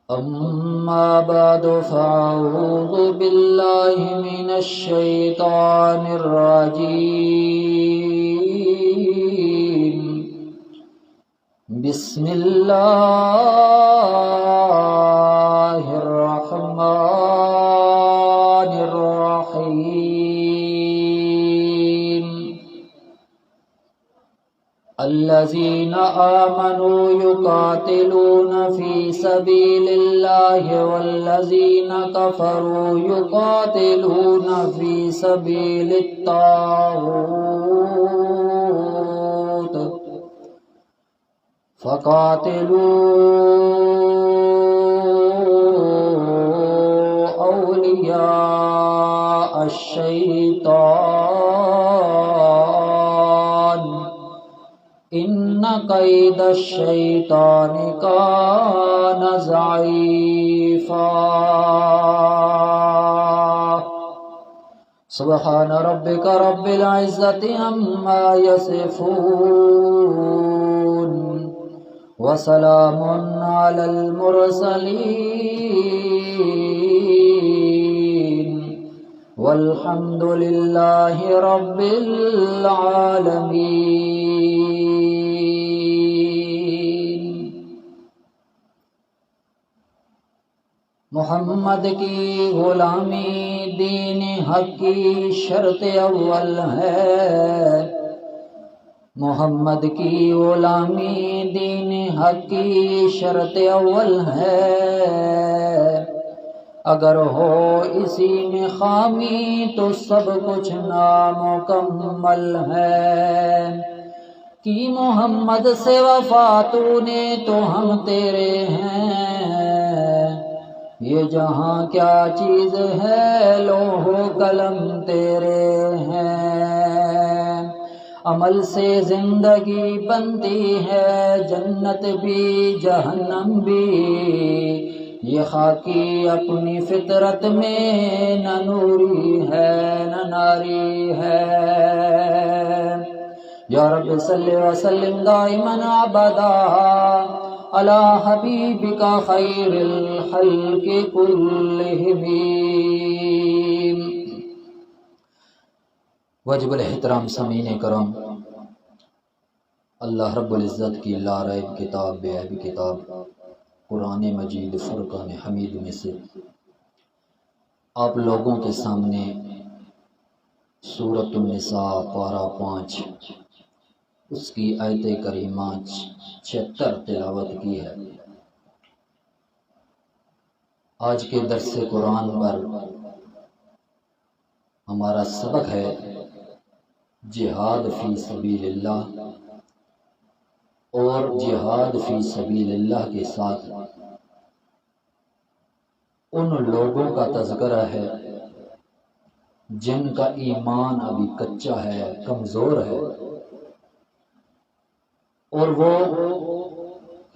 أما بعد فأعوذ بالله من الشيطان الرجيم. بسم الله الرحمن الرحيم. الذين آمنوا يقاتلون في سبيل الله والذين كفروا يقاتلون في سبيل الطاغوت فقاتلوا أولياء الشيطان إن كيد الشيطان كان ضعيفا. سبحان ربك رب العزة عما يصفون وسلام على المرسلين والحمد لله رب العالمين. محمد کی غلامی دین حق کی شرط اول ہے. محمد کی غلامی دین حق کی شرط اول ہے. اگر ہو اسی میں خامی تو سب کچھ نامکمل ہے. کی محمد سے وفا تو نے تو ہم تیرے ہیں. یہ جہاں کیا چیز ہے لوح و قلم تیرے ہیں. عمل سے زندگی بنتی ہے جنت بھی جہنم بھی. یہ خاکی اپنی فطرت میں نہ نوری ہے نہ ناری ہے. یا رب صلی وسلم دائما ابدا علی حبیبک خیر الخلق کلہم. واجب الاحترام سامعین کرام، اللہ رب العزت کی لا ریب کتاب، بے عیب کتاب قرآن مجید فرقان حمید میں سے آپ لوگوں کے سامنے سورۃ النساء پارہ 5 اس کی آیت کریمہ 76 تلاوت کی ہے. آج کے درس قرآن پر ہمارا سبق ہے جہاد فی سبیل اللہ، اور جہاد فی سبیل اللہ کے ساتھ ان لوگوں کا تذکرہ ہے جن کا ایمان ابھی کچا ہے، کمزور ہے، اور وہ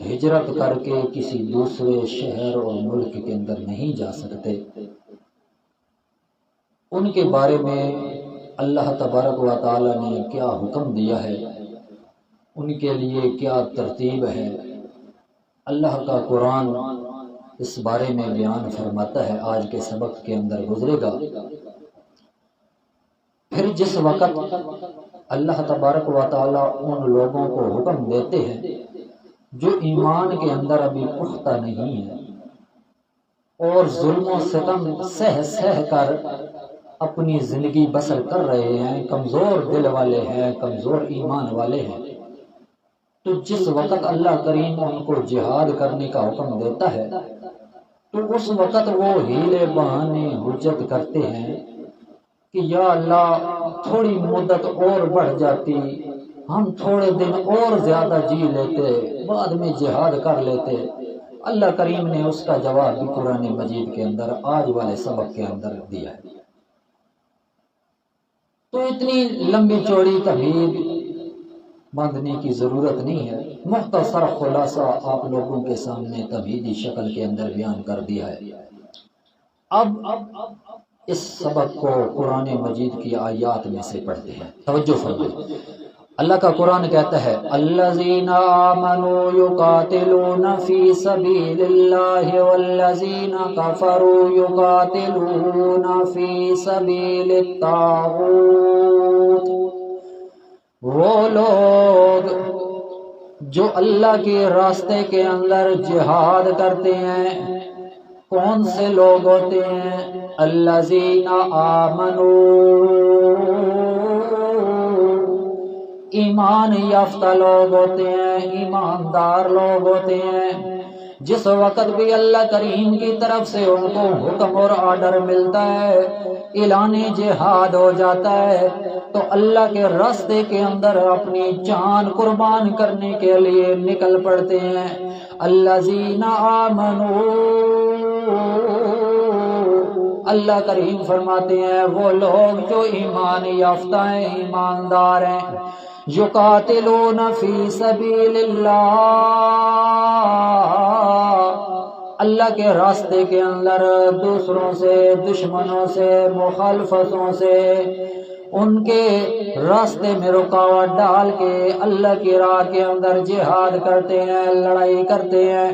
ہجرت کر کے کسی دوسرے شہر اور ملک کے اندر نہیں جا سکتے. ان کے بارے میں اللہ تبارک و تعالی نے کیا حکم دیا ہے، ان کے لیے کیا ترتیب ہے، اللہ کا قرآن اس بارے میں بیان فرماتا ہے. آج کے سبق کے اندر گزرے گا. پھر جس وقت اللہ تبارک و تعالی ان لوگوں کو حکم دیتے ہیں جو ایمان کے اندر ابھی پختہ نہیں ہے اور ظلم و ستم سہ سہ کر اپنی زندگی بسر کر رہے ہیں، کمزور دل والے ہیں، کمزور ایمان والے ہیں، تو جس وقت اللہ کریم ان کو جہاد کرنے کا حکم دیتا ہے تو اس وقت وہ ہیلے بہانے حجت کرتے ہیں کہ یا اللہ تھوڑی مدت اور بڑھ جاتی، ہم تھوڑے دن اور زیادہ جی لیتے، بعد میں جہاد کر لیتے. اللہ کریم نے اس کا جواب بھی قرآن مجید کے اندر آج والے سبق کے اندر دیا ہے. تو اتنی لمبی چوڑی تمہید باندھنے کی ضرورت نہیں ہے، مختصر خلاصہ آپ لوگوں کے سامنے تمہیدی شکل کے اندر بیان کر دیا ہے. اب اس سبق کو قرآن مجید کی آیات میں سے پڑھتے ہیں. توجہ فرمائیں. اللہ کا قرآن کہتا ہے الذین آمنوا یقاتلون فی سبیل اللہ والذین کفروا یقاتلون فی سبیل الطاغوت۔ وہ لوگ جو اللہ کے راستے کے اندر جہاد کرتے ہیں، کون سے لوگ ہوتے ہیں؟ الذین آمنوا، ایمان یافتہ لوگ ہوتے ہیں، ایماندار لوگ ہوتے ہیں۔ جس وقت بھی اللہ کریم کی طرف سے ان کو حکم اور آرڈر ملتا ہے، اعلان جہاد ہو جاتا ہے، تو اللہ کے راستے کے اندر اپنی جان قربان کرنے کے لیے نکل پڑتے ہیں۔ الذین آمنوا، اللہ کریم فرماتے ہیں وہ لوگ جو ایمان یافتہ ہیں، ایماندار ہیں، یقاتلون فی سبیل اللہ کے راستے کے اندر دوسروں سے، دشمنوں سے، مخالفتوں سے، ان کے راستے میں رکاوٹ ڈال کے اللہ کی راہ کے اندر جہاد کرتے ہیں، لڑائی کرتے ہیں۔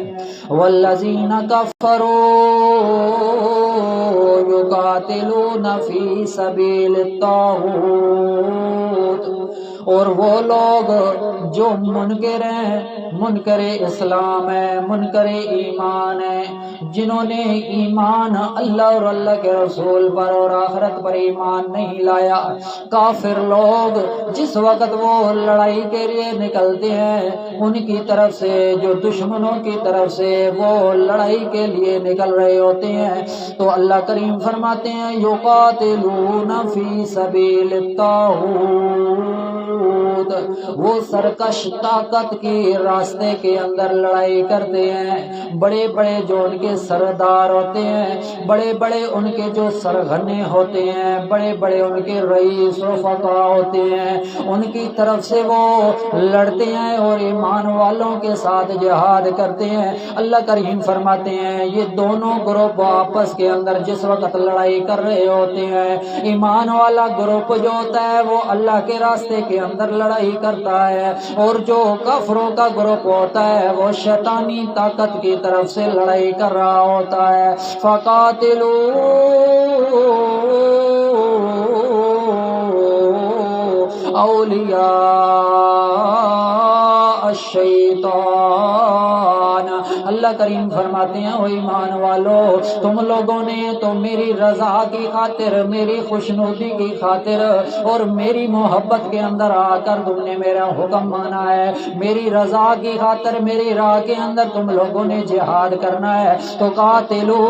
والذین کفروا یقاتلون فی سبیل الطاغوت، اور وہ لوگ جو منکر ہیں، منکر اسلام ہے، منکر ایمان ہے، جنہوں نے ایمان اللہ اور اللہ کے رسول پر اور آخرت پر ایمان نہیں لایا، کافر لوگ جس وقت وہ لڑائی کے لیے نکلتے ہیں، ان کی طرف سے، جو دشمنوں کی طرف سے وہ لڑائی کے لیے نکل رہے ہوتے ہیں، تو اللہ کریم فرماتے ہیں یقاتلون فی سبیل الطاغوت، وہ سرکش طاقت کی راستے کے اندر لڑائی کرتے ہیں۔ بڑے بڑے جو ان کے سردار ہوتے ہیں، بڑے بڑے ان کے جو سرغنے ہوتے ہیں، بڑے بڑے ان کے رئیس و فقہ ہوتے ہیں، ان کی طرف سے وہ لڑتے ہیں اور ایمان والوں کے ساتھ جہاد کرتے ہیں۔ اللہ کریم فرماتے ہیں یہ دونوں گروپ آپس کے اندر جس وقت لڑائی کر رہے ہوتے ہیں، ایمان والا گروپ جو ہوتا ہے وہ اللہ کے راستے کے اندر لڑائی کرتا ہے، اور جو کافروں کا گروپ ہوتا ہے وہ شیطانی طاقت کی طرف سے لڑائی کر رہا ہوتا ہے۔ فقاتلوا اولیاء الشیطان، اللہ کریم فرماتے ہیں وہ ایمان والو، تم لوگوں نے تو میری رضا کی خاطر، میری خوشنودی کی خاطر اور میری محبت کے اندر آ کر تم نے میرا حکم مانا ہے، میری رضا کی خاطر میری راہ کے اندر تم لوگوں نے جہاد کرنا ہے، تو قاتلو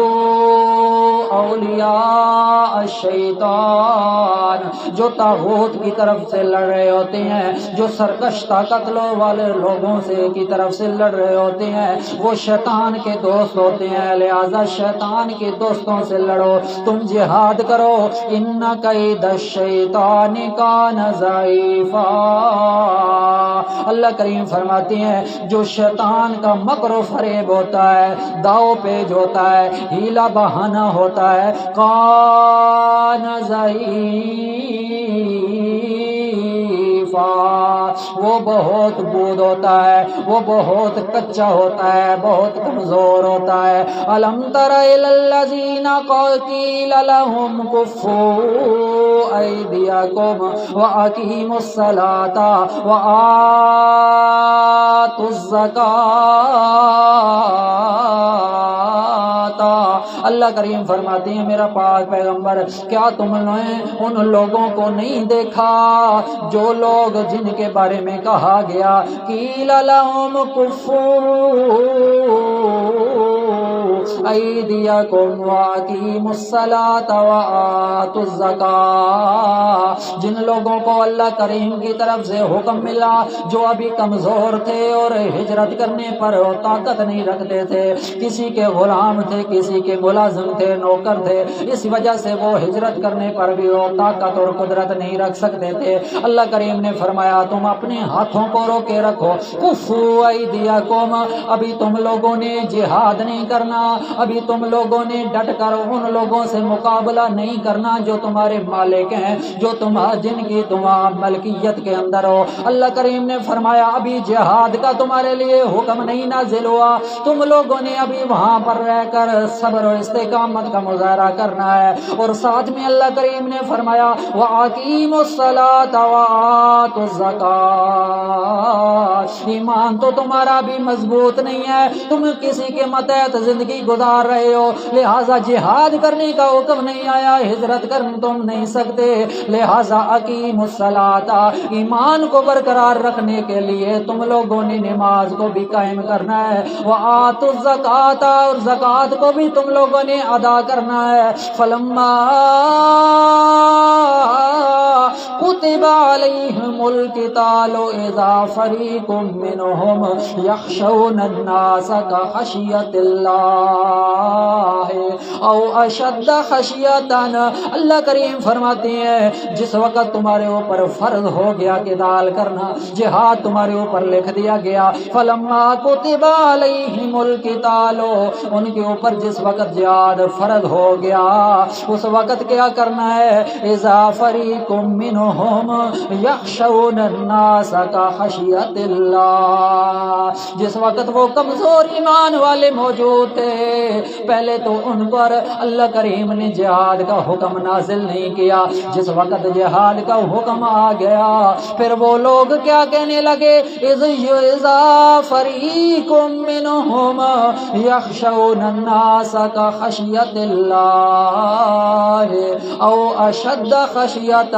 اولیاء الشیطان، جو طاغوت کی طرف سے لڑ رہے ہوتے ہیں، جو سرکش طاقت والے لوگوں سے کی طرف سے لڑ رہے ہوتے ہیں، وہ شیطان کے دوست ہوتے ہیں، لہذا شیطان کے دوستوں سے لڑو، تم جہاد کرو۔ ان کید الشیطان کان ضعیفا، اللہ کریم فرماتے ہیں جو شیطان کا مکر و فریب ہوتا ہے، داؤ پیج ہوتا ہے، ہیلا بہانہ ہوتا ہے، کان ضعیفا، وہ بہت بود ہوتا ہے، وہ بہت کچا ہوتا ہے، بہت کمزور ہوتا ہے۔ الم تر الی الذین قیل لهم کفوا ایدیکم واقیموا الصلاۃ وآتوا الزکاۃ، اللہ کریم فرماتے ہیں میرا پاک پیغمبر، کیا تم نے ان لوگوں کو نہیں دیکھا جو لوگ جن کے بارے میں کہا گیا قیل لهم کفوا ایدیکم واقیموا الصلاۃ وآتوا الزکاۃ، جن لوگوں کو اللہ کریم کی طرف سے حکم ملا، جو ابھی کمزور تھے اور ہجرت کرنے پر طاقت نہیں رکھتے تھے، کسی کے غلام تھے، کسی کے ملازم تھے، نوکر تھے، اس وجہ سے وہ ہجرت کرنے پر بھی وہ طاقت اور قدرت نہیں رکھ سکتے تھے۔ اللہ کریم نے فرمایا تم اپنے ہاتھوں کو روکے رکھو، کفوا ایدیکم، ابھی تم لوگوں نے جہاد نہیں کرنا، ابھی تم لوگوں نے ڈٹ کر ان لوگوں سے مقابلہ نہیں کرنا جو تمہارے مالک ہیں، جو جن کی تم ملکیت کے اندر ہو۔ اللہ کریم نے فرمایا ابھی جہاد کا تمہارے لیے حکم نہیں نازل ہوا، تم لوگوں نے ابھی وہاں پر رہ کر صبر و استقامت کا مظاہرہ کرنا ہے۔ اور ساتھ میں اللہ کریم نے فرمایا وَأَقِيمُوا الصَّلَاةَ وَآتُوا الزَّكَاةَ، ایمان تو تمہارا بھی مضبوط نہیں ہے، تم کسی کے ماتحت زندگی گزار رہے ہو، لہٰذا جہاد کرنے کا حکم نہیں آیا، ہجرت کر تم نہیں سکتے، لہٰذا اقیموا الصلاۃ، ایمان کو برقرار رکھنے کے لیے تم لوگوں نے نماز کو بھی قائم کرنا ہے، وآتوا الزکاۃ، اور زکوٰۃ کو بھی تم لوگوں نے ادا کرنا ہے۔ فلما كتب عليهم القتال اذا فريق منهم يخشون الناس كخشية الله او اشد خشیۃ، اللہ کریم فرماتے ہیں جس وقت تمہارے اوپر فرض ہو گیا قتال کرنا، جہاد تمہارے اوپر لکھ دیا گیا، فلما كتب عليهم القتال، ان کے اوپر جس وقت جہاد فرض ہو گیا اس وقت کیا کرنا ہے، اذا فریق منہم یخشون الناس کخشیۃ اللہ، جس وقت وہ کمزور ایمان والے موجود تھے، پہلے تو ان پر اللہ کریم نے جہاد کا حکم نازل نہیں کیا، جس وقت جہاد کا حکم آ گیا پھر وہ لوگ کیا کہنے لگے، اذا فریق منہم یخشون الناس کخشیۃ اللہ او اشد خشیۃ،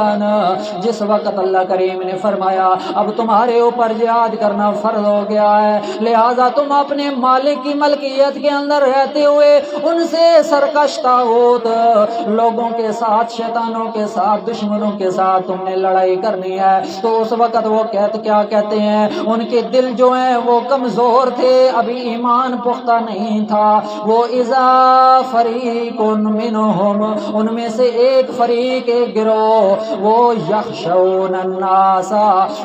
جس وقت اللہ کریم نے فرمایا اب تمہارے اوپر جہاد کرنا فرض ہو گیا ہے، لہذا تم اپنے مالک کی ملکیت کے اندر رہتے ہوئے ان سے سرکش طاغوت لوگوں کے ساتھ، شیطانوں کے ساتھ، دشمنوں کے ساتھ تم نے لڑائی کرنی ہے، تو اس وقت وہ کیا کہتے ہیں، ان کے دل جو ہیں وہ کمزور تھے، ابھی ایمان پختہ نہیں تھا، وہ اذا فریق منہم، ان میں سے ایک فریق، ایک گروہ، وہ یخشون الناس،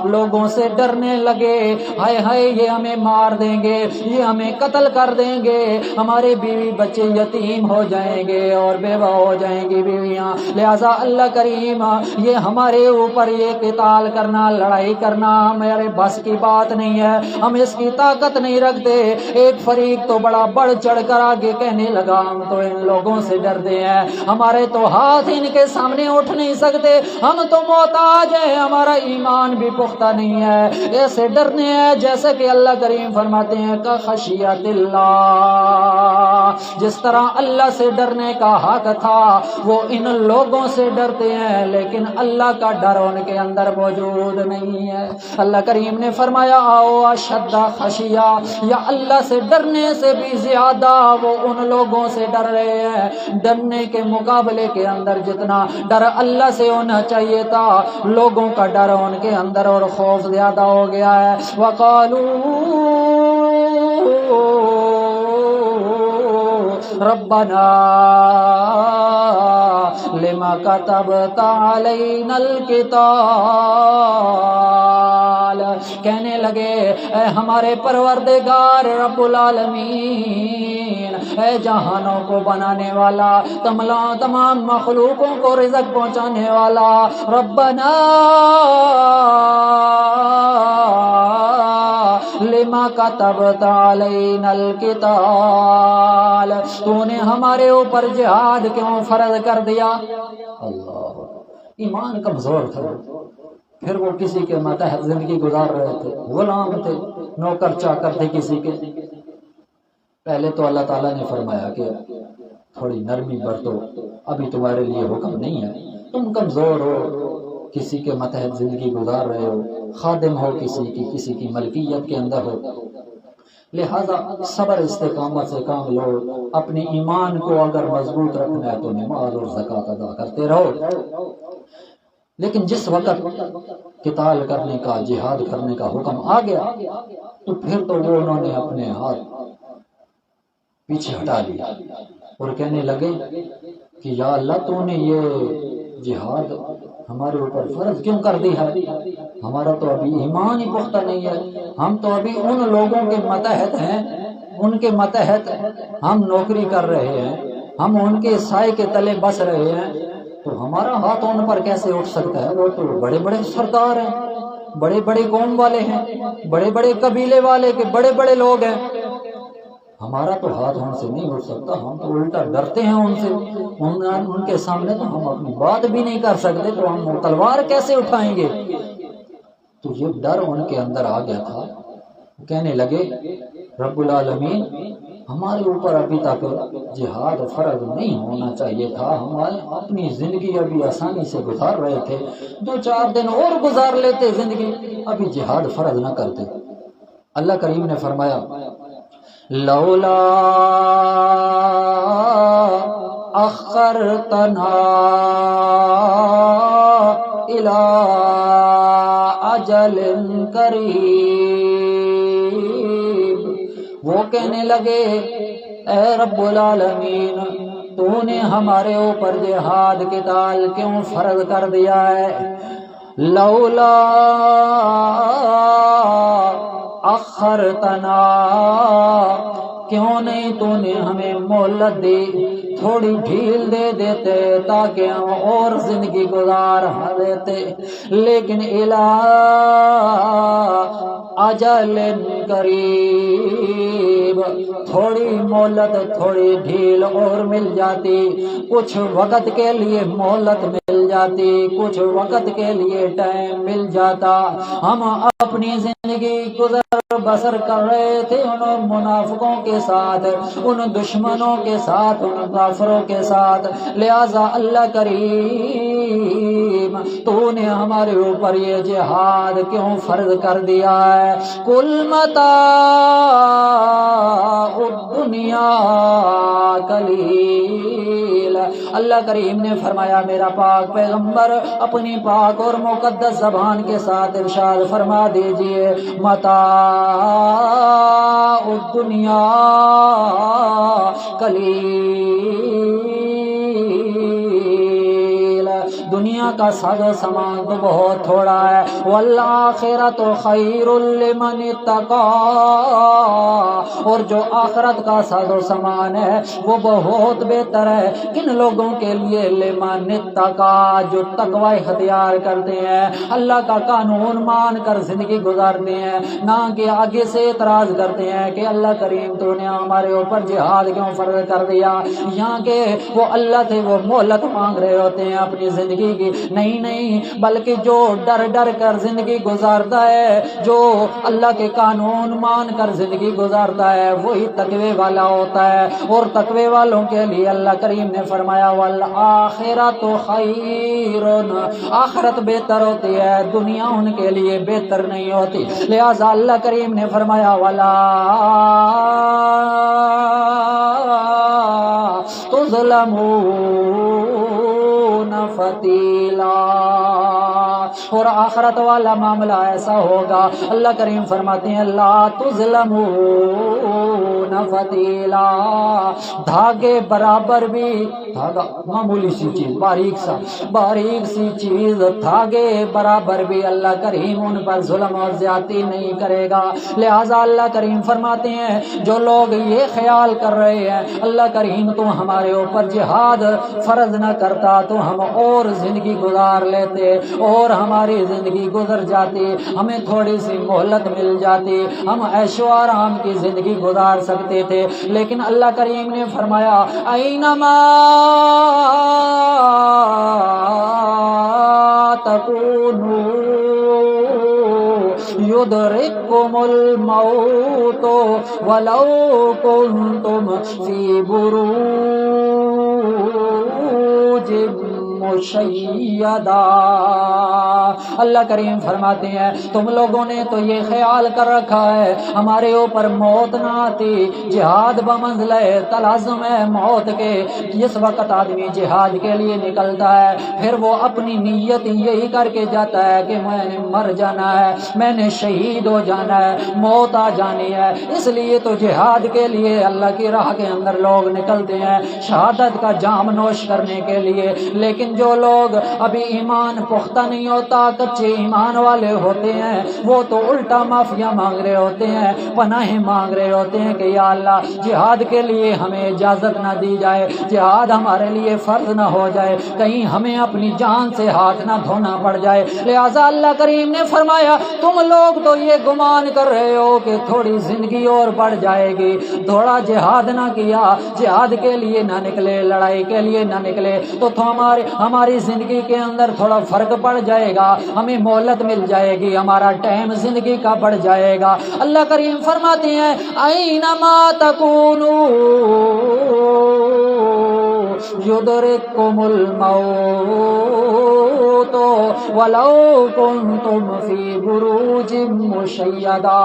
لوگوں سے ڈرنے لگے، ہائے ہائے یہ ہمیں مار دیں گے، یہ ہمیں قتل کر دیں گے، ہمارے بیوی بچے یتیم ہو جائیں گے اور بیوہ ہو جائیں گی بیویاں، لہذا اللہ کریم یہ ہمارے اوپر یہ قتال کرنا، لڑائی کرنا ہمارے بس کی بات نہیں ہے، ہم اس کی طاقت نہیں رکھتے۔ ایک فریق تو بڑا بڑھ چڑھ کر آگے کہنے لگا ہم تو ان لوگوں سے ڈرتے ہیں، ہمارے تو ہاتھ ان کے سامنے اٹھ نہیں سکتے، ہم تو محتاج ہیں، ہمارا ایمان بھی پختہ نہیں ہے، ایسے ڈرنے ہیں جیسے کہ اللہ کریم فرماتے ہیں کہ خشیت اللہ، جس طرح اللہ سے ڈرنے کا حق تھا وہ ان لوگوں سے ڈرتے ہیں، لیکن اللہ کا ڈر ان کے اندر موجود نہیں ہے۔ اللہ کریم نے فرمایا آؤ اشد خشیہ، یا اللہ سے ڈرنے سے بھی زیادہ وہ ان لوگوں سے ڈر رہے ہیں، ڈرنے کے مقابلے کے اندر جتنا ڈر اللہ سے ہونا چاہیے تھا لوگوں کا ڈر ان کے اندر اور خوف زیادہ ہو گیا ہے۔ وقالوا ربنا لما كتبت علينا القتال، کہنے لگے اے ہمارے پروردگار رب العالمین، اے جہانوں کو بنانے والا، تمام مخلوقوں کو رزق پہنچانے والا، ربنا لما كتبت علينا القتال، تو نے ہمارے اوپر جہاد کیوں فرض کر دیا؟ اللہ، ایمان کمزور تھا، پھر وہ کسی کے ماتحت زندگی گزار رہے تھے، غلام تھے، نوکر چاکر تھے کسی کے۔ پہلے تو اللہ تعالیٰ نے فرمایا کہ تھوڑی نرمی برتو، ابھی تمہارے لیے حکم نہیں ہے، تم کمزور ہو، کسی کے ماتحت زندگی گزار رہے ہو، خادم ہو کسی کی ملکیت کے اندر ہو، لہذا صبر استقامت سے کام لو، اپنے ایمان کو اگر مضبوط رکھنا ہے تو نماز اور زکوٰۃ ادا کرتے رہو۔ لیکن جس وقت قتال کرنے کا، جہاد کرنے کا حکم آ گیا تو پھر تو وہ انہوں نے اپنے ہاتھ پیچھے ہٹا لیا، اور کہنے لگے کہ یا اللہ تو نے یہ جہاد ہمارے اوپر فرض کیوں کر دی ہے؟ ہمارا تو ابھی ایمان ہی پختہ نہیں ہے، ہم تو ابھی ان لوگوں کے متحد ہیں، ان کے متحد ہم نوکری کر رہے ہیں، ہم ان کے سائے کے تلے بس رہے ہیں، تو ہمارا ہاتھ ان پر کیسے اٹھ سکتا ہے؟ وہ تو بڑے بڑے سردار ہیں، بڑے بڑے قوم والے ہیں، بڑے بڑے قبیلے والے کے بڑے بڑے لوگ ہیں، ہمارا تو ہاتھ ان سے نہیں اٹھ سکتا، ہم تو الٹا ڈرتے ہیں ان سے، ان کے سامنے تو ہم اپنی بات بھی نہیں کر سکتے، تو ہم تلوار کیسے اٹھائیں گے؟ تو یہ ڈر ان کے اندر آ گیا تھا۔ کہنے لگے رب العالمین ہمارے اوپر ابھی تک جہاد فرض نہیں ہونا چاہیے تھا، ہمارے اپنی زندگی ابھی آسانی سے گزار رہے تھے، 2-4 دن اور گزار لیتے زندگی، ابھی جہاد فرض نہ کرتے۔ اللہ کریم نے فرمایا لولا اخرتنا الى اجل قریب، وہ کہنے لگے اے رب العالمین تو نے ہمارے اوپر جہاد کے قتال کیوں فرض کر دیا ہے؟ لولا اخرتنا، کیوں نہیں تو نے ہمیں مہلت دی، تھوڑی ڈھیل دے دیتے تاکہ ہم اور زندگی گزار لیتے، لیکن الی اجل قریب، تھوڑی مہلت تھوڑی ڈھیل اور مل جاتی، کچھ وقت کے لیے مہلت مل جاتی، کچھ وقت کے لیے ٹائم مل جاتا، ہم اپنی زندگی گزر بسر کر رہے تھے ان منافقوں کے ساتھ، ان دشمنوں کے ساتھ، ان کافروں کے ساتھ، لہذا اللہ کریم تو نے ہمارے اوپر یہ جہاد کیوں فرض کر دیا ہے؟ کل متاع الدنیا قلیل، اللہ کریم نے فرمایا میرا پاک پیغمبر اپنی پاک اور مقدس زبان کے ساتھ ارشاد فرما دیجئے متاع الدنیا قلیل، دنیا کا ساز و سامان تو بہت تھوڑا ہے، والآخرۃ خیر لمن اتقی، اور جو آخرت کا ساز و سامان ہے وہ بہت بہتر ہے کن لوگوں کے لیے؟ لمن اتقی، جو تقوی اختیار کرتے ہیں، اللہ کا قانون مان کر زندگی گزارتے ہیں، نہ کہ آگے سے اعتراض کرتے ہیں کہ اللہ کریم تو نے ہمارے اوپر جہاد کیوں فرض کر دیا، یہاں کے وہ اللہ تھے وہ مہلت مانگ رہے ہوتے ہیں اپنی زندگی کی، نہیں بلکہ جو ڈر ڈر کر زندگی گزارتا ہے، جو اللہ کے قانون مان کر زندگی گزارتا ہے وہی تقوی والا ہوتا ہے، اور تقوی والوں کے لیے اللہ کریم نے فرمایا والآخرۃ خیر، آخرت بہتر ہوتی ہے، دنیا ان کے لیے بہتر نہیں ہوتی، لہذا اللہ کریم نے فرمایا ولا تظلمون فتیلا، اور آخرت والا معاملہ ایسا ہوگا، اللہ کریم فرماتے ہیں لا تظلمون فتیلا، دھاگے برابر بھی، دھاگا معمولی سی چیز، باریک سی چیز، دھاگے برابر بھی اللہ کریم ان پر ظلم اور زیادتی نہیں کرے گا، لہذا اللہ کریم فرماتے ہیں جو لوگ یہ خیال کر رہے ہیں اللہ کریم تو ہمارے اوپر جہاد فرض نہ کرتا تو ہم اور زندگی گزار لیتے، اور ہماری زندگی گزر جاتی، ہمیں تھوڑی سی مہلت مل جاتی، ہم عیش و آرام کی زندگی گزار سکتے تھے، لیکن اللہ کریم نے فرمایا اینما تکونوا یدرککم الموت ولو کنتم فی بروج مشیدا۔ اللہ کریم فرماتے ہیں تم لوگوں نے تو یہ خیال کر رکھا ہے ہمارے اوپر موت نہ آتی، جہاد بمنزلہ تلازم ہے موت کے۔ جس وقت آدمی جہاد کے لیے نکلتا ہے پھر وہ اپنی نیت یہی کر کے جاتا ہے کہ میں نے مر جانا ہے، میں نے شہید ہو جانا ہے، موت آ جانی ہے۔ اس لیے تو جہاد کے لیے اللہ کی راہ کے اندر لوگ نکلتے ہیں شہادت کا جام نوش کرنے کے لیے۔ لیکن جو لوگ ابھی ایمان پختہ نہیں ہوتا، کچے ایمان والے ہوتے ہیں، وہ تو الٹا معافیا مانگ رہے ہوتے ہیں، پناہیں مانگ رہے ہوتے ہیں کہ یا اللہ جہاد کے لیے ہمیں اجازت نہ دی جائے، جہاد ہمارے لیے فرض نہ ہو جائے، کہیں ہمیں اپنی جان سے ہاتھ نہ دھونا پڑ جائے۔ لہذا اللہ کریم نے فرمایا تم لوگ تو یہ گمان کر رہے ہو کہ تھوڑی زندگی اور بڑھ جائے گی، تھوڑا جہاد نہ کیا، جہاد کے لیے نہ نکلے، لڑائی کے لیے نہ نکلے تو ہماری زندگی کے اندر تھوڑا فرق پڑ جائے گا، ہمیں مہلت مل جائے گی، ہمارا ٹائم زندگی کا بڑھ جائے گا۔ اللہ کریم فرماتے ہیں اینما تکونوا یدرککم الموت ولو کنتم فی بروج مشیدہ۔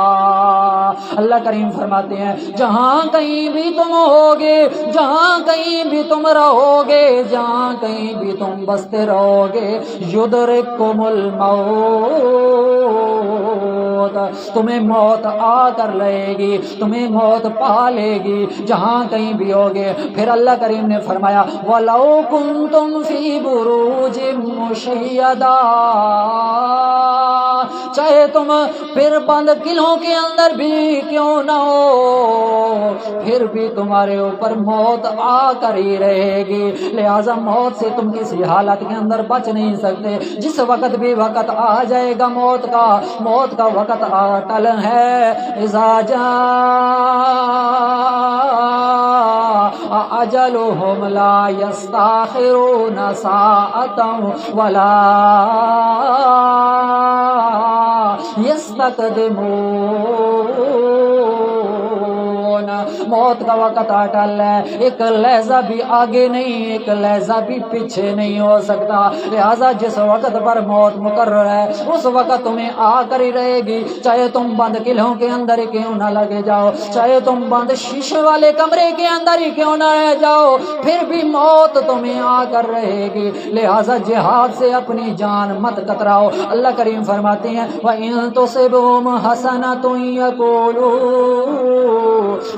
اللہ کریم فرماتے ہیں جہاں کہیں بھی تم ہوگے، جہاں کہیں بھی تم رہو گے، جہاں کہیں بھی تم بستے رہو گے، یدرککم الموت، تمہیں موت آ کر لے گی، تمہیں موت پا لے گی جہاں کہیں بھی ہوگے۔ پھر اللہ کریم نے فرمایا وَلَوْ كُنْتُمْ فِي بُرُوجٍ مُشَيَّدَةٍ، چاہے تم پھر بند قلعوں کے اندر بھی کیوں نہ ہو، پھر بھی تمہارے اوپر موت آ کر ہی رہے گی۔ لہذا موت سے تم کسی حالت کے اندر بچ نہیں سکتے، جس وقت بھی وقت آ جائے گا موت کا وقت ٹل ہے۔ اذا جاء اجلهم لا يستاخرون ساعة ولا يستقدمون، موت کا وقت اٹل ہے، ایک لحظہ بھی آگے نہیں، ایک لحظہ بھی پیچھے نہیں ہو سکتا۔ لہذا جس وقت پر موت مقرر ہے اس وقت تمہیں آ کر ہی رہے گی، چاہے تم بند قلعوں کے اندر ہی کیوں نہ لگے جاؤ، چاہے تم بند شیشے والے کمرے کے اندر ہی کیوں نہ رہ جاؤ، پھر بھی موت تمہیں آ کر رہے گی۔ لہذا جہاد سے اپنی جان مت کتراؤ۔ اللہ کریم فرماتے ہیں وَإِن تُصِبْهُمْ حَسَنَةٌ يَقُولُوا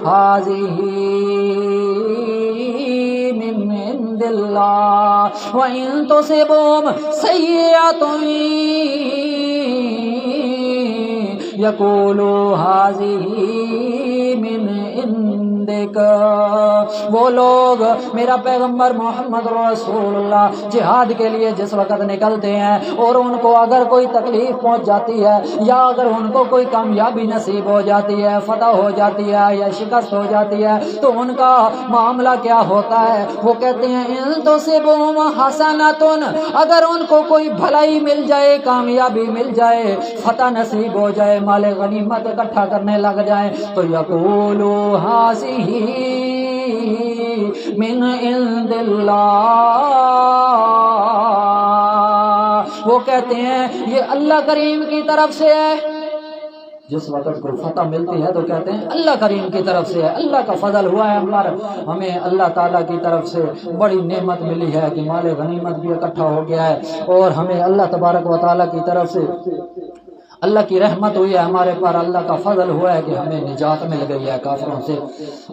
هَٰذِهِ مِنْ عِنْدِ اللَّهِ وَإِن تُصِبْهُمْ سَيِّئَةٌ يَقُولُوا هَٰذِهِ مِنْ عِنْدِكَ۔ وہ لوگ میرا پیغمبر محمد رسول اللہ جہاد کے لیے جس وقت نکلتے ہیں اور ان کو اگر کوئی تکلیف پہنچ جاتی ہے یا اگر ان کو کوئی کامیابی نصیب ہو جاتی ہے، فتح ہو جاتی ہے یا شکست ہو جاتی ہے تو ان کا معاملہ کیا ہوتا ہے؟ وہ کہتے ہیں ان تصبهم حسنۃ، اگر ان کو کوئی بھلائی مل جائے، کامیابی مل جائے، فتح نصیب ہو جائے، مال غنیمت اکٹھا کرنے لگ جائیں تو یقولوا هذه من عند اللہ، وہ کہتے ہیں یہ اللہ کریم کی طرف سے ہے۔ جس وقت کو فتح ملتی ہے تو کہتے ہیں اللہ کریم کی طرف سے ہے، اللہ کا فضل ہوا ہے، ہمیں اللہ تعالیٰ کی طرف سے بڑی نعمت ملی ہے کہ مال غنیمت بھی اکٹھا ہو گیا ہے اور ہمیں اللہ تبارک و تعالیٰ کی طرف سے اللہ کی رحمت ہوئی ہے ہمارے پر، اللہ کا فضل ہوا ہے کہ ہمیں نجات مل گئی ہے کافروں سے۔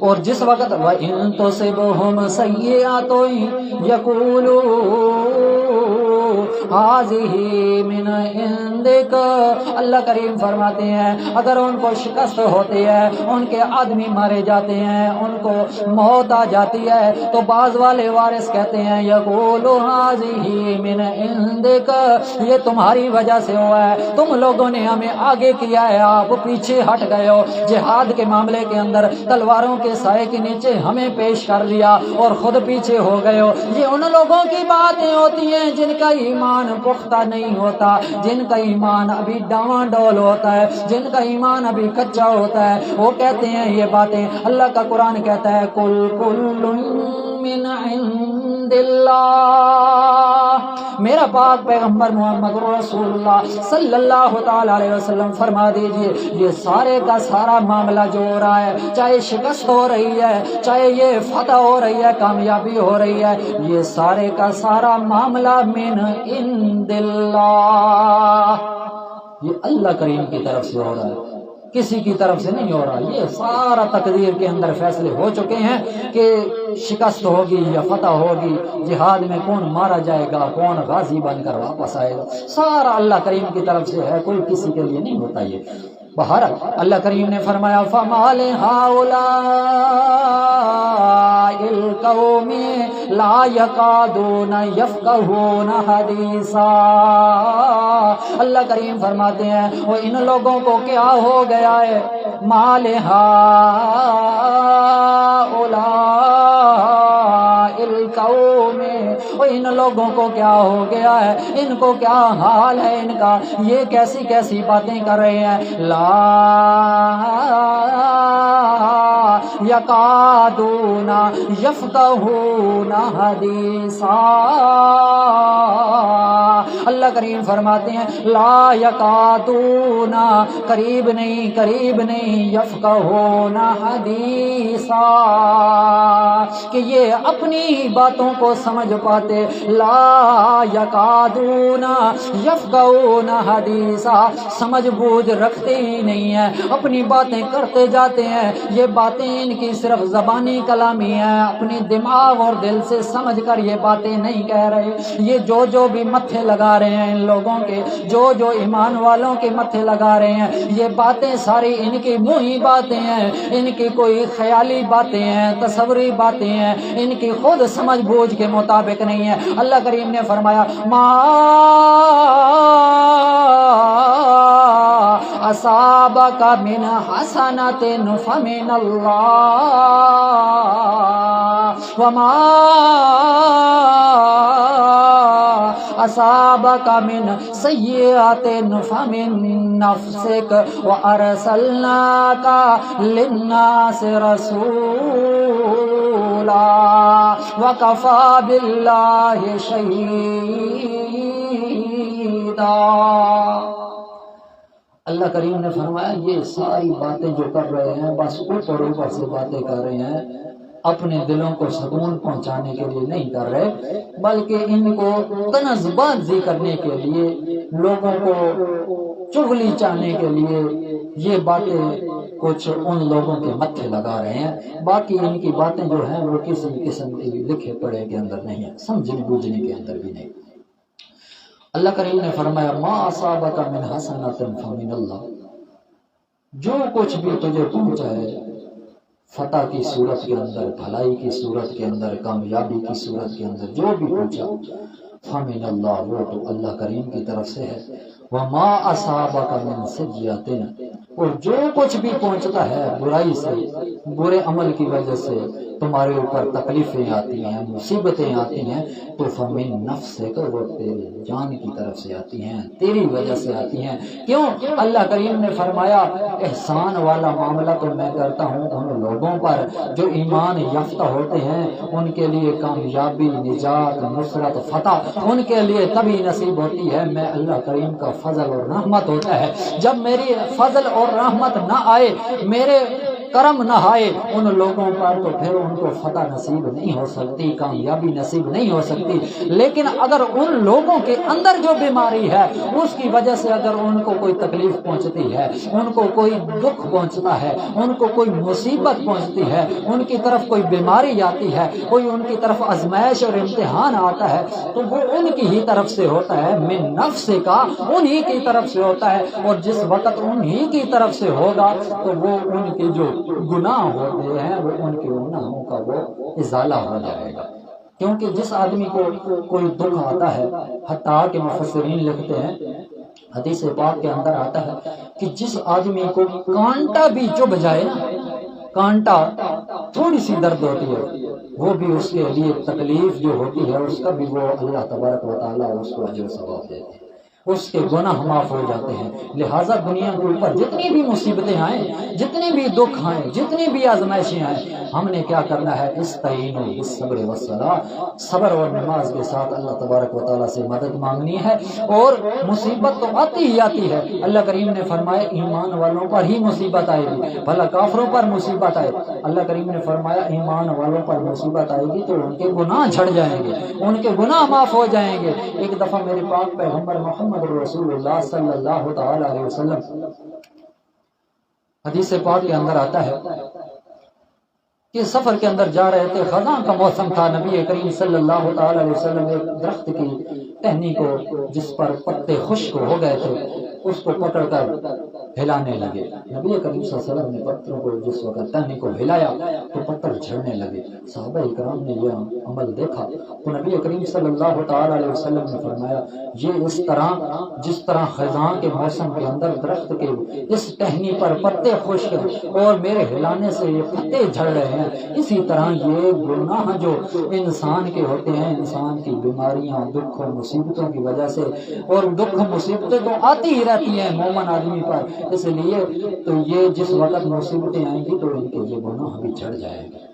اور جس وقت وَإِن تُصِبْهُمْ سَيِّئَةٌ يَقُولُوا هَٰذِهِ مِنْ عِنْدِكَ، اللہ کریم فرماتے ہیں اگر ان کو شکست ہوتی ہے، ان کے آدمی مارے جاتے ہیں، ان کو موت آ جاتی ہے تو بعض والے وارث کہتے ہیں یقولوا هَٰذِهِ مِنْ عِنْدِكَ، یہ تمہاری وجہ سے ہوا ہے، تم لوگوں نے ہمیں آگے کیا ہے، آپ پیچھے ہٹ گئے ہو، جہاد کے معاملے کے اندر تلواروں کے سائے کے نیچے ہمیں پیش کر لیا اور خود پیچھے ہو گئے ہو۔ یہ ان لوگوں کی باتیں ہوتی ہیں جن کا ایمان پختہ نہیں ہوتا، جن کا ایمان ابھی ڈاواں ڈول ہوتا ہے، جن کا ایمان ابھی کچا ہوتا ہے، وہ کہتے ہیں یہ باتیں۔ اللہ کا قرآن کہتا ہے قُلْ كُلٌّ مِّنْ عِندِ اللَّهِ میرا پاک پیغمبر محمد رسول اللہ صلی اللہ تعالی علیہ وسلم فرما دیجئے یہ سارے کا سارا معاملہ جو ہو رہا ہے، چاہے شکست ہو رہی ہے، چاہے یہ فتح ہو رہی ہے، کامیابی ہو رہی ہے، یہ سارے کا سارا معاملہ من عند اللہ، یہ اللہ کریم کی طرف سے ہو رہا ہے، کسی کی طرف سے نہیں ہو رہا۔ یہ سارا تقدیر کے اندر فیصلے ہو چکے ہیں کہ شکست ہوگی یا فتح ہوگی، جہاد میں کون مارا جائے گا، کون غازی بن کر واپس آئے گا، سارا اللہ کریم کی طرف سے ہے، کوئی کسی کے لیے نہیں ہوتا۔ یہ بہرحال اللہ کریم نے فرمایا فَمَا لِهَٰؤُلَاءِ الْقَوْمِ لَا يَكَادُونَ يَفْقَهُونَ حَدِيثًا، اللہ کریم فرماتے ہیں وہ ان لوگوں کو کیا ہو گیا ہے، مَا لِهَٰؤُلَاءِ الْقَوْمِ، وہ ان لوگوں کو کیا ہو گیا ہے، ان کو کیا حال ہے ان کا، یہ کیسی کیسی باتیں کر رہے ہیں، لا یکادون یفقہون حدیثا، اللہ کریم فرماتے ہیں لا یکادون، قریب نہیں، یفقہون حدیثا، کہ یہ اپنی باتوں کو سمجھ پاتے، لا یکادون یفقہون حدیثا، سمجھ بوجھ رکھتے ہی نہیں ہیں، اپنی باتیں کرتے جاتے ہیں، یہ باتیں ان کی صرف زبانی کلامی ہیں، اپنی دماغ اور دل سے سمجھ کر یہ باتیں نہیں کہہ رہے۔ یہ جو بھی متھے لگا رہے ہیں ان لوگوں کے، جو ایمان والوں کے متھے لگا رہے ہیں، یہ باتیں ساری ان کی منہی باتیں ہیں، ان کی کوئی خیالی باتیں ہیں، تصوری باتیں ہیں، ان کی خود سمجھ بوجھ کے مطابق نہیں ہے۔ اللہ کریم نے فرمایا ما اصابک من حسنۃ فمن اللہ وما اصابک من سیئۃ فمن نفسک وارسلناک للناس رسولا وکفی باللہ شہیدا۔ اللہ کریم نے فرمایا یہ ساری باتیں جو کر رہے ہیں بس اوپر سے باتیں کر رہے ہیں، اپنے دلوں کو سکون پہنچانے کے لیے نہیں کر رہے، بلکہ ان کو طنز بازی کرنے کے لیے، لوگوں کو چغلی چاہنے کے لیے یہ باتیں کچھ ان لوگوں کے متھے لگا رہے ہیں۔ باقی ان کی باتیں جو ہیں وہ کسی قسم کی لکھے پڑھے کے اندر نہیں ہیں، سمجھنے بوجھنے کے اندر بھی نہیں۔ اللہ کریم نے فرمایا ما اصابک من حسنۃ فمن اللہ، جو کچھ بھی تجھے پہنچا ہے فتح کی صورت کے اندر، بھلائی کی صورت کے اندر، کامیابی کی صورت کے اندر جو بھی پہنچا فمن اللہ، وہ تو اللہ کریم کی طرف سے ہے۔ وما اصابک من سیئۃ، اور جو کچھ بھی پہنچتا ہے برائی سے، برے عمل کی وجہ سے تمہارے اوپر تکلیفیں آتی ہیں، مصیبتیں آتی ہیں، تو فمن نفسک، وہ تیری جان کی طرف سے آتی ہیں، تیری وجہ سے آتی ہیں۔ کیوں؟ اللہ کریم نے فرمایا احسان والا معاملہ تو میں کرتا ہوں ان لوگوں پر جو ایمان یافتہ ہوتے ہیں، ان کے لیے کامیابی، نجات، نصرت، فتح ان کے لیے تبھی نصیب ہوتی ہے، میں اللہ کریم کا فضل اور رحمت ہوتا ہے۔ جب میری فضل اور رحمت نہ آئے، میرے کرم نہ آئے ان لوگوں پر، تو پھر ان کو فتح نصیب نہیں ہو سکتی، کامیابی نصیب نہیں ہو سکتی۔ لیکن اگر ان لوگوں کے اندر جو بیماری ہے اس کی وجہ سے اگر ان کو کوئی تکلیف پہنچتی ہے، ان کو کوئی دکھ پہنچتا ہے، ان کو کوئی مصیبت پہنچتی ہے، ان کی طرف کوئی بیماری آتی ہے، کوئی ان کی طرف آزمائش اور امتحان آتا ہے، تو وہ ان کی ہی طرف سے ہوتا ہے، من نفس کا، انہی کی طرف سے ہوتا ہے۔ اور جس وقت انہی کی طرف سے ہوگا تو وہ ان کے جو گناہ ہوتے ہیں وہ ان کے گناہوں کا وہ ازالہ ہو جائے گا۔ کیونکہ جس آدمی کو کوئی دکھ آتا ہے، حتیٰ کہ مفسرین لکھتے ہیں، حدیث پاک کے اندر آتا ہے کہ جس آدمی کو کانٹا بھی چبھ جائے نا، کانٹا تھوڑی سی درد ہوتی ہے، وہ بھی اس کے لیے تکلیف جو ہوتی ہے اس کا بھی وہ اللہ تبارک و تعالیٰ اس کو اجر و ثواب دیتے ہیں۔ اس کے گناہ معاف ہو جاتے ہیں۔ لہٰذا دنیا کے اوپر جتنی بھی مصیبتیں آئیں، جتنے بھی دکھ آئیں، جتنی بھی آزمائشیں آئیں، ہم نے کیا کرنا ہے؟ استعینوا بالصبر والصلاۃ، صبر اور نماز کے ساتھ اللہ تبارک و تعالیٰ سے مدد مانگنی ہے۔ اور مصیبت تو آتی ہی آتی ہے، اللہ کریم نے فرمایا ایمان والوں پر ہی مصیبت آئے گی، بھلا کافروں پر مصیبت آئے، اللہ کریم نے فرمایا ایمان والوں پر مصیبت آئے گی تو ان کے گناہ جھڑ جائیں گے، ان کے گناہ معاف ہو جائیں گے۔ ایک دفعہ میرے پاک پیغمبر محمد رسول اللہ صلی اللہ تعالی علیہ وسلم، حدیث پاک کے اندر آتا ہے کہ سفر کے اندر جا رہے تھے، خزاں کا موسم تھا، نبی کریم صلی اللہ تعالی علیہ وسلم ایک درخت کی ٹہنی کو جس پر پتے خشک ہو گئے تھے اس کو پکڑ کر ہلانے لگے۔ نبی کریم صلی اللہ علیہ وسلم نے پتھروں کو جس وقت ٹہنی کو ہلایا تو پتھر جھڑنے لگے۔ صحابہ اکرام نے یہ عمل دیکھا تو نبی کریم صلی اللہ تعالی علیہ وسلم نے فرمایا یہ اس طرح جس طرح خزاں کے موسم کے اندر درخت کے اس ٹہنی پر پتے خشک اور میرے ہلانے سے یہ پتے جھڑ رہے ہیں، اسی طرح یہ گناہ جو انسان کے ہوتے ہیں، انسان کی بیماریاں، دکھ اور مصیبتوں کی وجہ سے، اور دکھ مصیبتیں تو آتی ہی رہتی ہیں مومن آدمی پر، اس لیے تو یہ جس وقت مصیبتیں آئیں گی تو ان کے یہ گناہ بھی جھڑ جائیں گے۔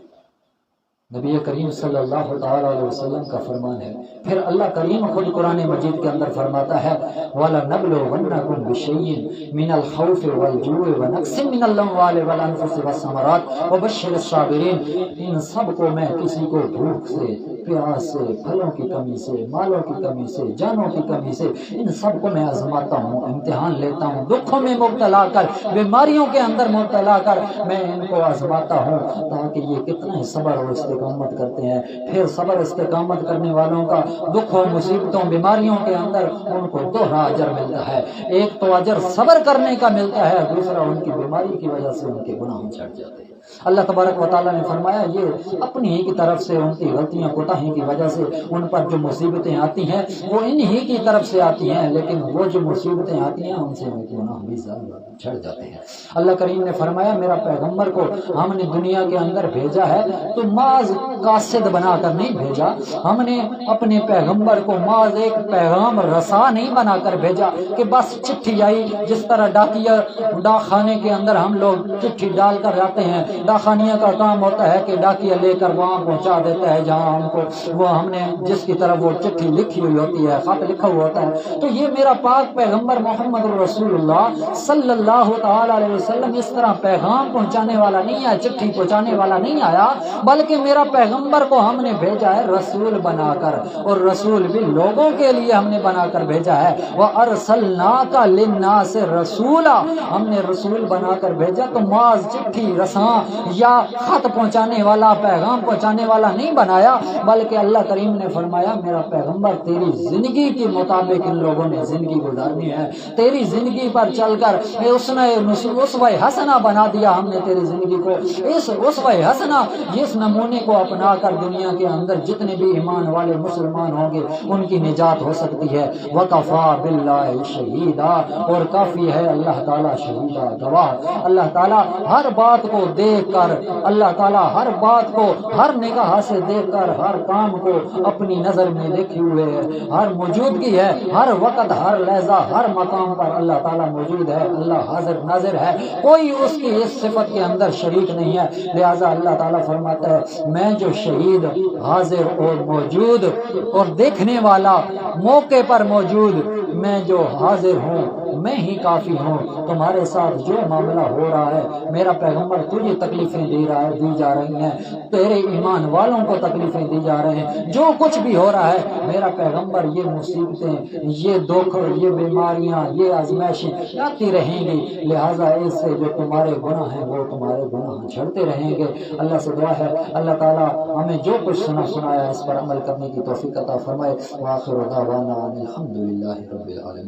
نبی کریم صلی اللہ تعالی علیہ وسلم کا فرمان ہے۔ پھر اللہ کریم خود قرآن مجید کے اندر فرماتا ہے وَلَنَبْلُوَنَّكُمْ بِشَيْءٍ مِّنَ الْخَوْفِ وَالْجُوعِ وَنَقْصٍ مِّنَ الْأَمْوَالِ وَالْأَنفُسِ وَالثَّمَرَاتِ وَبَشِّرِ الصَّابِرِينَ۔ ان سب کو میں کسی کو بھوک سے، پیاس سے، پھلوں کی کمی سے، مالوں کی کمی سے، جانوں کی کمی سے، ان سب کو میں آزماتا ہوں، امتحان لیتا ہوں، دکھوں میں مبتلا کر، بیماریوں کے اندر مبتلا کر میں ان کو آزماتا ہوں تاکہ یہ کتنا ہی صبر اور استقامت کرتے ہیں۔ پھر صبر استقامت کرنے والوں کا دکھوں، مصیبتوں، بیماریوں کے اندر ان کو دوہرا اجر ملتا ہے۔ ایک تو اجر صبر کرنے کا ملتا ہے، دوسرا ان کی بیماری کی وجہ سے ان کے گناہ جھڑ جاتے ہیں۔ اللہ تبارک و تعالیٰ نے فرمایا یہ اپنی ہی کی طرف سے، ان کی غلطیاں کوتاہی کی وجہ سے ان پر جو مصیبتیں آتی ہیں وہ انہی کی طرف سے آتی ہیں، لیکن وہ جو مصیبتیں آتی ہیں ان سے ان کے گناہ بھی جھڑ جاتے ہیں۔ اللہ کریم نے فرمایا میرا پیغمبر کو ہم نے دنیا کے اندر بھیجا ہے تو محض قاصد بنا کر نہیں بھیجا، ہم نے اپنے پیغمبر کو محض ایک پیغام رساں نہیں بنا کر بھیجا کہ بس چٹھی آئی، جس طرح ڈاکیا ڈاک خانے کے اندر ہم لوگ چٹھی ڈال کر جاتے ہیں، ڈاک خانیہ کا کام ہوتا ہے کہ ڈاکیا لے کر وہاں پہنچا دیتا ہے جہاں ہم کو وہ ہم نے جس کی طرف وہ چٹھی لکھی ہوئی ہوتی ہے، خط لکھا ہوا ہوتا ہے۔ تو یہ میرا پاک پیغمبر محمد رسول اللہ صلی اللہ تعالی علیہ وسلم اس طرح پیغام پہنچانے والا نہیں ہے، چٹھی پہنچانے والا نہیں آیا، بلکہ میرا پیغمبر کو ہم نے بھیجا ہے رسول بنا کر، اور رسول بھی لوگوں کے لیے ہم نے بنا کر بھیجا ہے۔ وَأَرْسَلْنَاكَ لِلنَّاسِ رَسُولًا، ہم نے رسول بنا کر بھیجا تو معاذ چٹھی رساں یا خط پہنچانے والا، پیغام پہنچانے والا نہیں بنایا، بلکہ اللہ کریم نے فرمایا میرا پیغمبر تیری زندگی کے مطابق ان لوگوں نے زندگی گزارنی ہے، تیری زندگی پر چل کر اسوہ حسنہ بنا دیا ہم نے تیری زندگی کو، اس اسوہ حسنہ اس نمونے کو اپنا کر دنیا کے اندر جتنے بھی ایمان والے مسلمان ہوں گے ان کی نجات ہو سکتی ہے۔ وَكَفَى بِاللَّهِ شَهِيدًا، اور کافی ہے اللہ تعالیٰ شہیدہ گواہ۔ اللہ تعالیٰ ہر بات کو دیکھ کر، اللہ تعالیٰ ہر بات کو ہر نگاہ سے دیکھ کر، ہر کام کو اپنی نظر میں دیکھے ہوئے ہے، ہر موجودگی ہے، ہر وقت، ہر لحظہ، ہر مقام پر اللہ تعالیٰ موجود ہے، اللہ حاضر ناظر ہے، کوئی اس کی اس صفت کے اندر شریک نہیں ہے۔ لہذا اللہ تعالیٰ فرماتا ہے میں جو شہید، حاضر اور موجود اور دیکھنے والا، موقع پر موجود، میں جو حاضر ہوں میں ہی کافی ہوں۔ تمہارے ساتھ جو معاملہ ہو رہا ہے میرا پیغمبر تجھے تکلیفیں دی جا رہی ہیں، تیرے ایمان والوں کو تکلیفیں دی جا رہے ہیں، جو کچھ بھی ہو رہا ہے میرا پیغمبر یہ مصیبتیں، یہ دکھ، یہ بیماریاں، یہ آزمائشیں آتی رہیں گی، لہٰذا اس سے جو تمہارے گناہ ہیں وہ تمہارے گناہ جھڑتے رہیں گے۔ اللہ سے دعا ہے اللہ تعالیٰ ہمیں جو کچھ سنایا اس پر عمل کرنے کی توفیق عطا فرمائے۔ وآخر دعوانا الحمد للہ رب العالمین۔